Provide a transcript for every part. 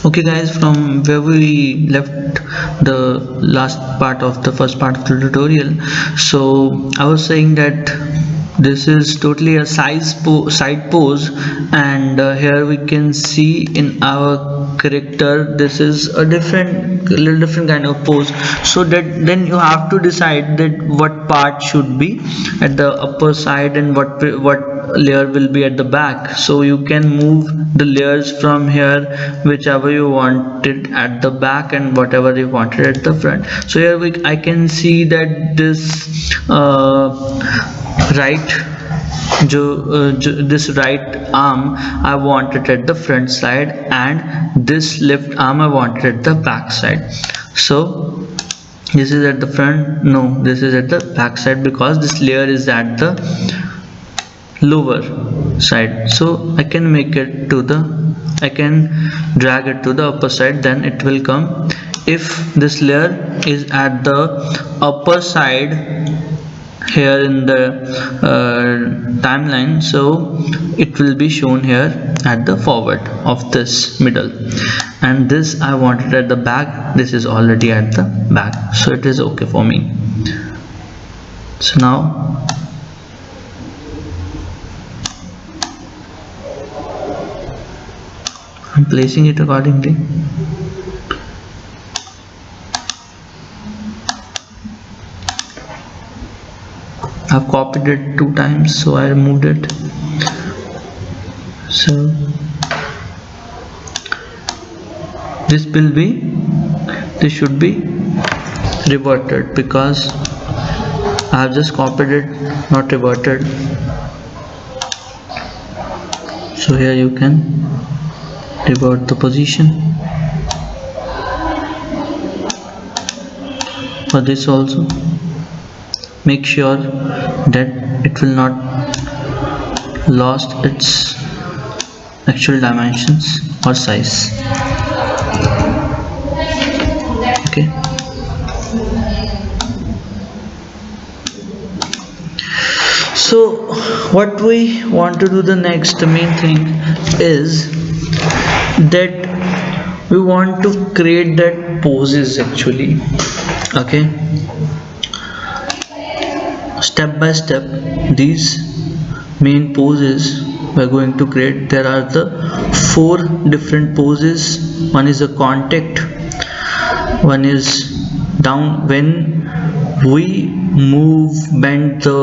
Okay guys, from where we left the last part of the first part of the tutorial, so I was saying that this is totally a side pose, and here we can see in our character this is a little different kind of pose. So that then you have to decide that what part should be at the upper side and what layer will be at the back. So you can move the layers from here whichever you wanted at the back and whatever you wanted at the front. So here I can see that this right this right arm I want it at the front side, and this left arm I want it at the back side. So this is at the front, no, this is at the back side because this layer is at the lower side. So I can make it to the, I can drag it to the upper side, then it will come. If this layer is at the upper side here in the timeline, so it will be shown here at the forward of this middle, and this I want it at the back, this is already at the back, so it is okay for me. So now I'm placing it accordingly. I've copied it 2 times, so I removed it. So this should be reverted because I have just copied it, not reverted. So here you can revert the position for this also. Make sure that it will not lost its actual dimensions or size. Okay. So what we want to do the next, the main thing is that we want to create that poses actually. Okay, step by step these main poses we're going to create. There are the 4 different poses. One is a contact, one is down when we bend the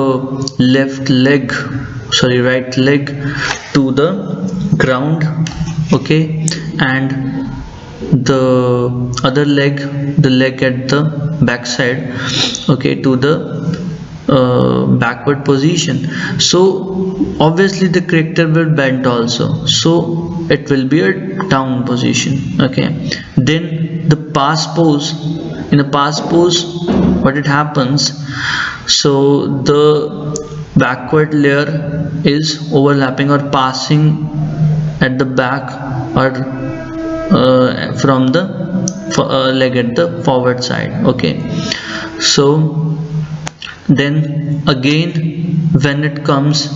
right leg to the ground, okay, and the other leg, the leg at the back side, okay, to the backward position. So obviously the character will bend also, so it will be a down position. Okay, then the pass pose. In a pass pose, what it happens, so the backward layer is overlapping or passing at the back or from the leg at the forward side. Okay, so then again when it comes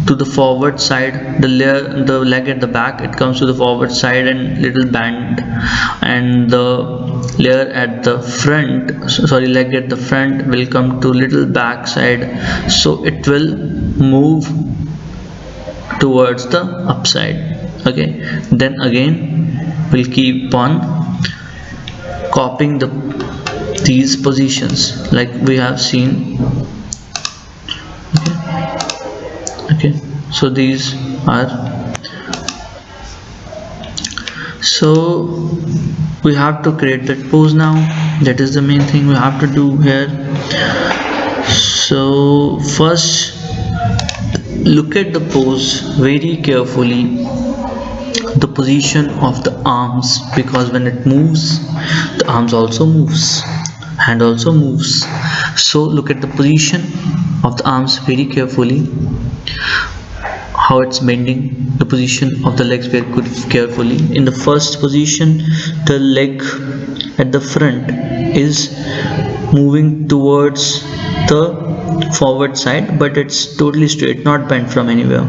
to the forward side, the leg at the back, it comes to the forward side and little bend, and the layer at the front, leg at the front will come to little back side, so it will move towards the upside. Okay, then again we'll keep on copying these positions like we have seen. Okay, so these are, so we have to create that pose now. That is the main thing we have to do here. So first look at the pose very carefully, the position of the arms, because when it moves the arms also moves, hand also moves. So look at the position of the arms very carefully, how it's bending, the position of the legs very carefully. In the first position, the leg at the front is moving towards the forward side, but it's totally straight, not bent from anywhere.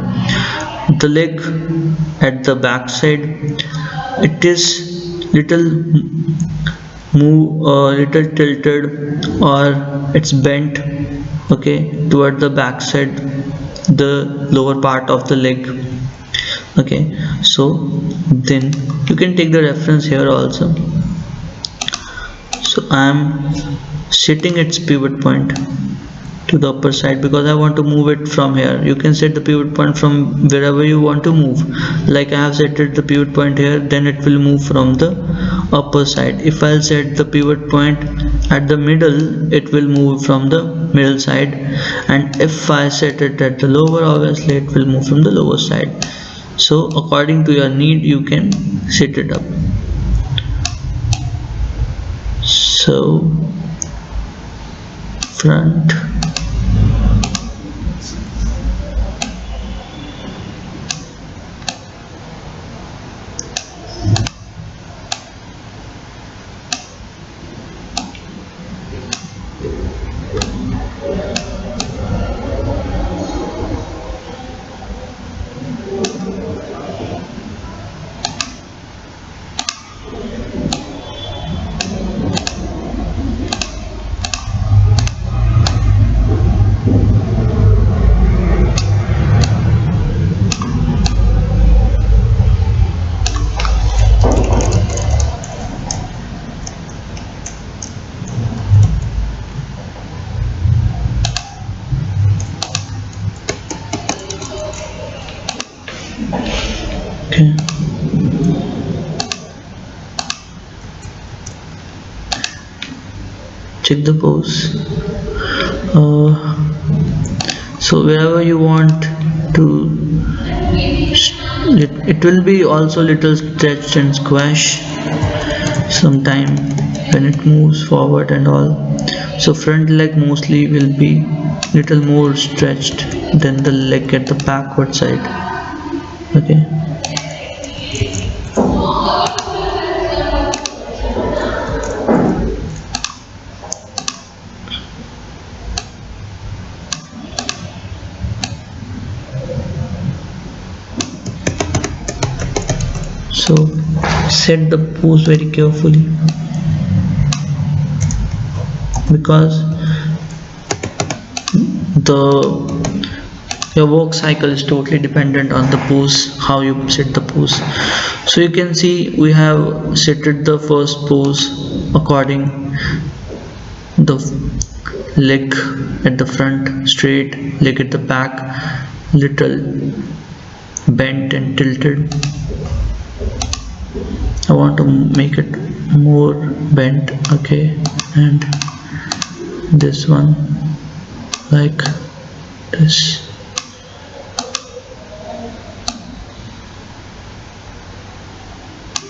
The leg at the back side, it is little move, little tilted, or it's bent, okay, toward the back side, the lower part of the leg. Okay, so then you can take the reference here also. So I am setting its pivot point to the upper side because I want to move it from here. You can set the pivot point from wherever you want to move. Like I have set the pivot point here, then it will move from the upper side. If I'll set the pivot point at the middle, it will move from the middle side, and if I set it at the lower, obviously it will move from the lower side. So according to your need, you can set it up. So front, okay. Check the pose. So wherever you want to, it will be also little stretched and squash sometime when it moves forward and all. So front leg mostly will be little more stretched than the leg at the backward side. Okay. So set the pose very carefully, because your work cycle is totally dependent on the pose, how you set the pose. So you can see we have set the first pose according the leg at the front straight, leg at the back little bent and tilted. I want to make it more bent, okay, and this one like this.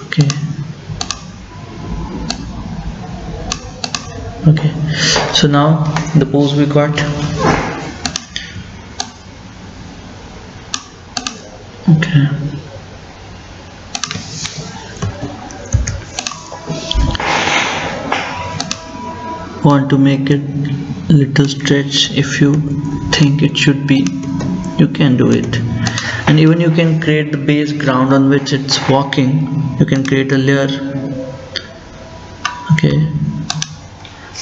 Okay, okay, so now the pose we got. Okay, want to make it little stretch. If you think it should be, you can do it. And even you can create the base ground on which it's walking. You can create a layer, okay,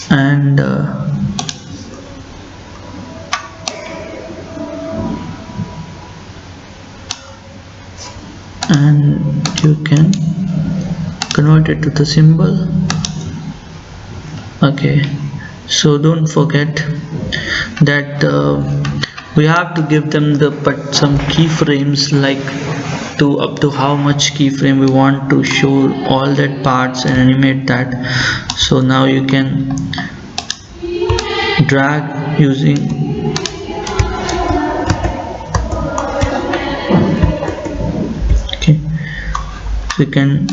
and you can convert it to the symbol. Okay, so don't forget that we have to give them some keyframes, like up to how much keyframe we want to show all that parts and animate that. So now you can drag using okay, so you can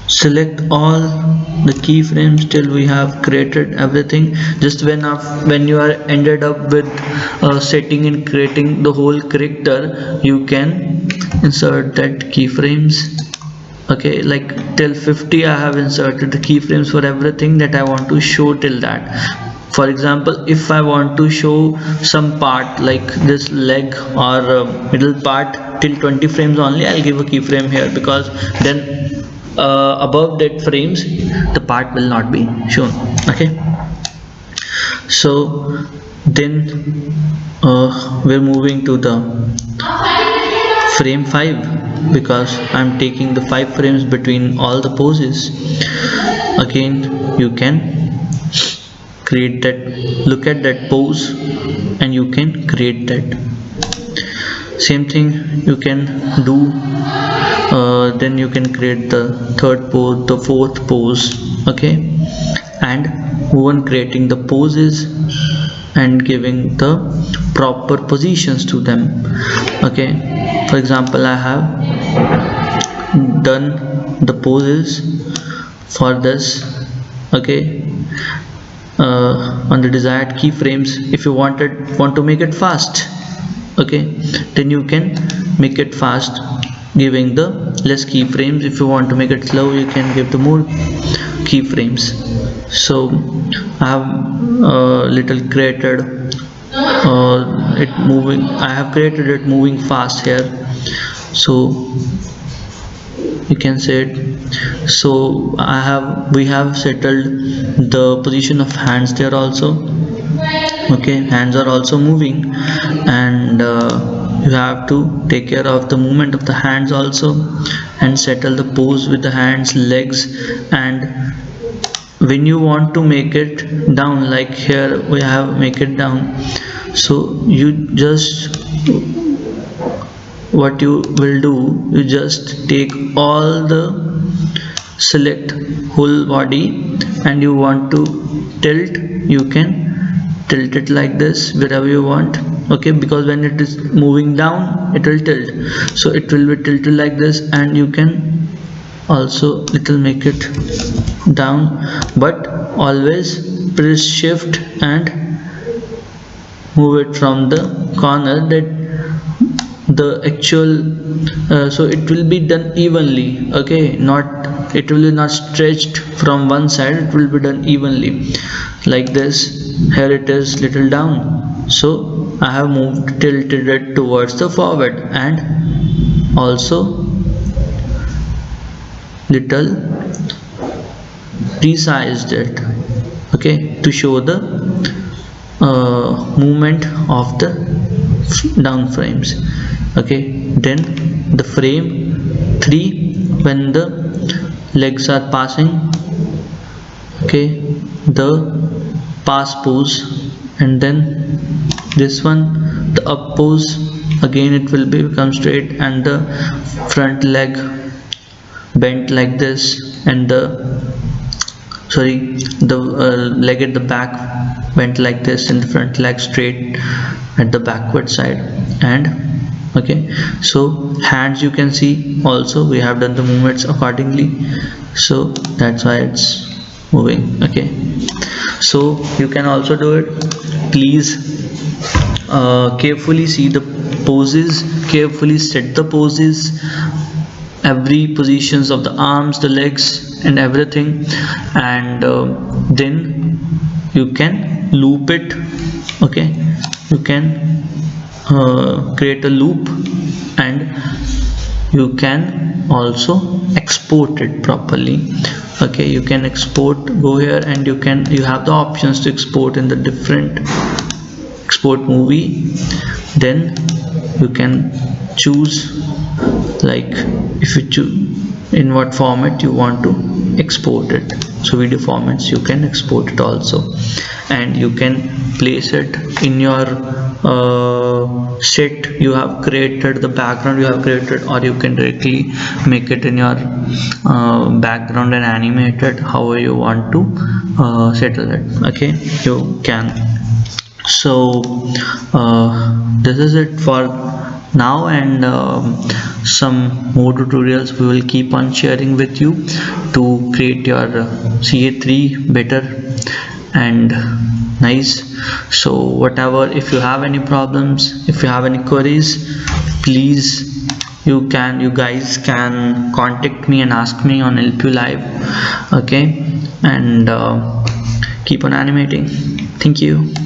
select all the keyframes till we have created everything. Just when you are ended up with setting and creating the whole character, you can insert that keyframes. Okay, like till 50 I have inserted the keyframes for everything that I want to show till that. For example, if I want to show some part like this leg or middle part till 20 frames only, I'll give a keyframe here, because then above that frames the part will not be shown. Okay, so then we're moving to the frame 5, because I'm taking the 5 frames between all the poses. Again, you can create that, look at that pose and you can create that. Same thing you can do, then you can create the third pose, the fourth pose. Okay, and move on creating the poses and giving the proper positions to them. Okay, for example, I have done the poses for this. Okay, on the desired keyframes. If you want to make it fast, okay, then you can make it fast giving the less keyframes. If you want to make it slow, you can give the more keyframes. So I have little created it moving, I have created it moving fast here, so you can say it. So we have settled the position of hands there also. Okay, hands are also moving, and you have to take care of the movement of the hands also, and settle the pose with the hands, legs. And when you want to make it down, like here we have make it down, so you just, what you will do, you just take all the, select whole body, and you want to tilt, you can tilt it like this wherever you want. Okay, because when it is moving down it will tilt, so it will be tilted like this, and you can also little make it down, but always press shift and move it from the corner, that the actual so it will be done evenly. Okay, not, it will be not stretched from one side, it will be done evenly like this. Here it is little down, so I have moved, tilted it towards the forward, and also little resized it, okay, to show the movement of the down frames. Okay, then the frame 3, when the legs are passing, okay, the pass pose, and then this one, the up pose, again it will become straight, and the front leg bent like this, and the leg at the back bent like this, and the front leg straight at the backward side. And okay, so hands, you can see also we have done the movements accordingly, so that's why it's moving. Okay, so you can also do it. Please carefully see the poses, carefully set the poses, every positions of the arms, the legs and everything, and then you can loop it. Okay, you can create a loop, and you can also export it properly. Okay, you can export, go here, and you have the options to export in the different export movie. Then you can choose, like if you choose in what format you want to export it. So video formats you can export it also, and you can place it in your set you have created, the background you have created, or you can directly make it in your background and animate it however you want to settle it. Okay, you can. So this is it for now, and some more tutorials we will keep on sharing with you to create your CA3 better and nice. So whatever, if you have any problems, if you have any queries, please you guys can contact me and ask me on Help You Live. Okay, and keep on animating. Thank you.